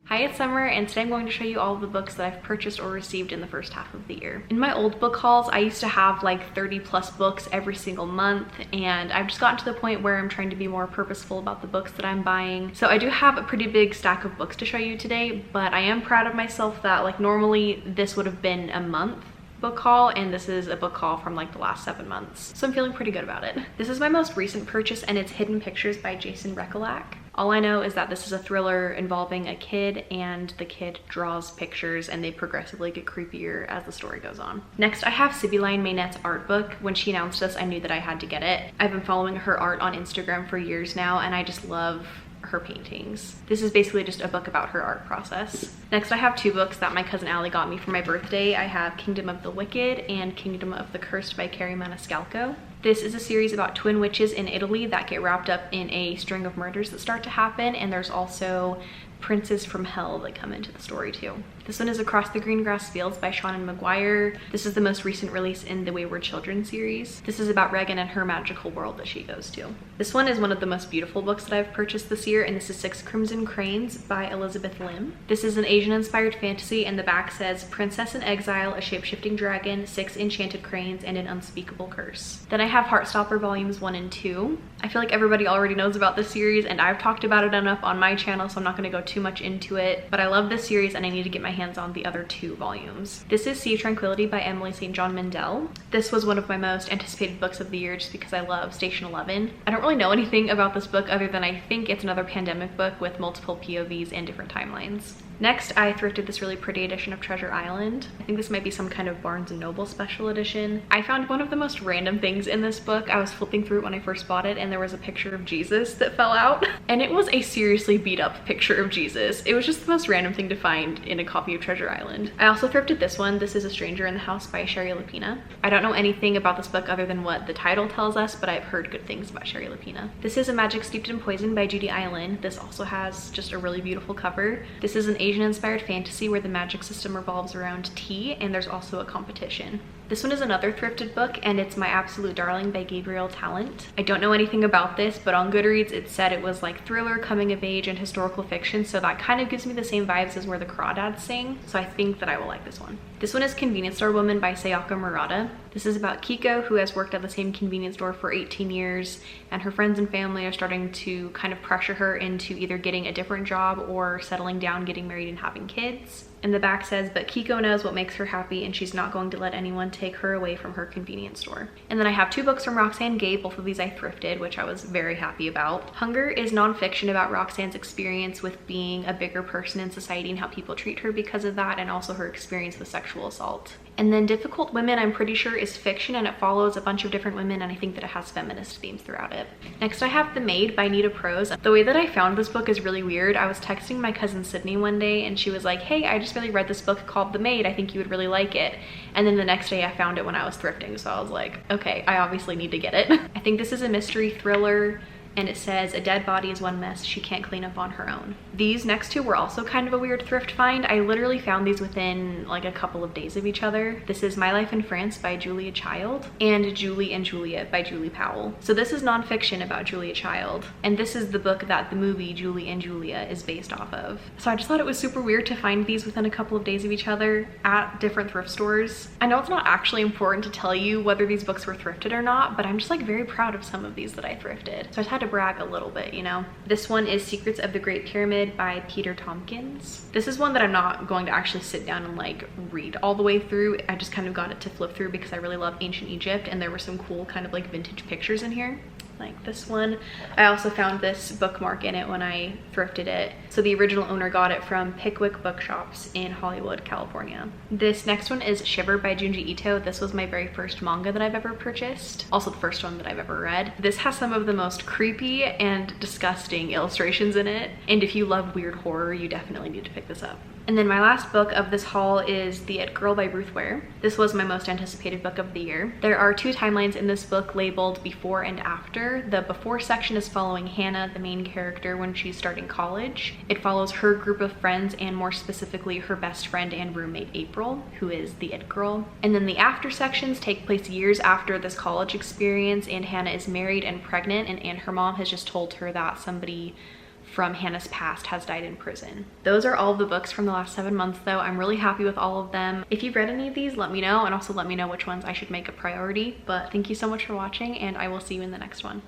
Hi, it's Summer, and today I'm going to show you all of the books that I've purchased or received in the first half of the year. In my old book hauls, I used to have like 30 plus books every single month, and I've just gotten to the point where I'm trying to be more purposeful about the books that I'm buying. So I do have a pretty big stack of books to show you today, but I am proud of myself that like normally this would have been a month book haul, and this is a book haul from like the last 7 months. So I'm feeling pretty good about it. This is my most recent purchase, and it's Hidden Pictures by Jason Rekulak. All I know is that this is a thriller involving a kid, and the kid draws pictures and they progressively get creepier as the story goes on. Next, I have Sibyline Maynette's art book. When she announced this, I knew that I had to get it. I've been following her art on Instagram for years now, and I just love her paintings. This is basically just a book about her art process. Next, I have two books that my cousin Allie got me for my birthday. I have Kingdom of the Wicked and Kingdom of the Cursed by Carrie Maniscalco. This is a series about twin witches in Italy that get wrapped up in a string of murders that start to happen, and there's also princes from hell that come into the story too. This one is Across the Green Grass Fields by Seanan McGuire. This is the most recent release in the Wayward Children series. This is about Regan and her magical world that she goes to. This one is one of the most beautiful books that I've purchased this year, and this is Six Crimson Cranes by Elizabeth Lim. This is an Asian-inspired fantasy, and the back says, Princess in Exile, a shape-shifting dragon, 6 enchanted cranes, and an unspeakable curse. Then I have Heartstopper Volumes 1 and 2. I feel like everybody already knows about this series, and I've talked about it enough on my channel, so I'm not going to go too much into it, but I love this series and I need to get my hands on the other 2 volumes. This is Sea of Tranquility by Emily St. John Mandel. This was one of my most anticipated books of the year just because I love Station 11. I don't really know anything about this book other than I think it's another pandemic book with multiple POVs and different timelines. Next, I thrifted this really pretty edition of Treasure Island. I think this might be some kind of Barnes & Noble special edition. I found one of the most random things in this book. I was flipping through it when I first bought it, and there was a picture of Jesus that fell out. And it was a seriously beat up picture of Jesus. It was just the most random thing to find in a copy of Treasure Island. I also thrifted this one. This is A Stranger in the House by Sherry Lapina. I don't know anything about this book other than what the title tells us, but I've heard good things about Sherry Lapina. This is A Magic Steeped in Poison by Judy Island. This also has just a really beautiful cover. This is an Asian-inspired fantasy where the magic system revolves around tea, and there's also a competition. This one is another thrifted book, and it's My Absolute Darling by Gabrielle Talent. I don't know anything about this, but on Goodreads it said it was like thriller, coming of age, and historical fiction, so that kind of gives me the same vibes as Where the Crawdads Sing, so I think that I will like this one. This one is Convenience Store Woman by Sayaka Murata. This is about Kiko, who has worked at the same convenience store for 18 years, and her friends and family are starting to kind of pressure her into either getting a different job or settling down, getting married, and having kids. And the back says, but Kiko knows what makes her happy, and she's not going to let anyone take her away from her convenience store. And then I have 2 books from Roxane Gay. Both of these I thrifted, which I was very happy about. Hunger is nonfiction about Roxane's experience with being a bigger person in society and how people treat her because of that, and also her experience with sexual assault. And then Difficult Women, I'm pretty sure, is fiction, and it follows a bunch of different women, and I think that it has feminist themes throughout it. Next, I have The Maid by Nita Prose. The way that I found this book is really weird. I was texting my cousin Sydney one day, and she was like, hey, I just really read this book called The Maid. I think you would really like it. And then the next day I found it when I was thrifting, so I was like, okay, I obviously need to get it. I think this is a mystery thriller, and it says, a dead body is one mess she can't clean up on her own. These next 2 were also kind of a weird thrift find. I literally found these within like a couple of days of each other. This is My Life in France by Julia Child, and Julie and Juliet by Julie Powell. So this is nonfiction about Julia Child, and this is the book that the movie Julie and Julia is based off of. So I just thought it was super weird to find these within a couple of days of each other at different thrift stores. I know it's not actually important to tell you whether these books were thrifted or not, but I'm just like very proud of some of these that I thrifted. So I just had to brag a little bit, you know. This one is Secrets of the Great Pyramid by Peter Tompkins. This is one that I'm not going to actually sit down and like read all the way through. I just kind of got it to flip through because I really love ancient Egypt, and there were some cool kind of like vintage pictures in here. Like this one. I also found this bookmark in it when I thrifted it. So the original owner got it from Pickwick Bookshops in Hollywood, California. This next one is Shiver by Junji Ito. This was my very first manga that I've ever purchased. Also the first one that I've ever read. This has some of the most creepy and disgusting illustrations in it, and if you love weird horror, you definitely need to pick this up. And then my last book of this haul is The It Girl by Ruth Ware. This was my most anticipated book of the year. There are 2 timelines in this book labeled before and after. The before section is following Hannah, the main character, when she's starting college. It follows her group of friends, and more specifically her best friend and roommate April, who is the It Girl. And then the after sections take place years after this college experience, and Hannah is married and pregnant, and her mom has just told her that somebody from Hannah's past has died in prison. Those are all of the books from the last 7 months though. I'm really happy with all of them. If you've read any of these, let me know, and also let me know which ones I should make a priority. But thank you so much for watching, and I will see you in the next one.